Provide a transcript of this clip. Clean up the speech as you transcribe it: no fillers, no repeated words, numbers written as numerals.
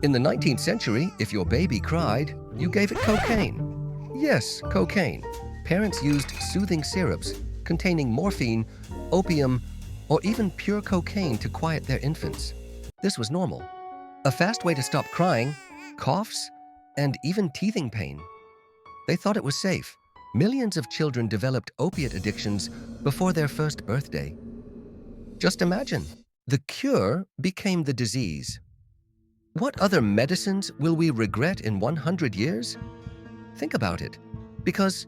In the 19th century, if your baby cried, you gave it cocaine. Yes, cocaine. Parents used soothing syrups containing morphine, opium, or even pure cocaine to quiet their infants. This was normal. A fast way to stop crying, coughs, and even teething pain. They thought it was safe. Millions of children developed opiate addictions before their first birthday. Just imagine, the cure became the disease. What other medicines will we regret in 100 years? Think about it, because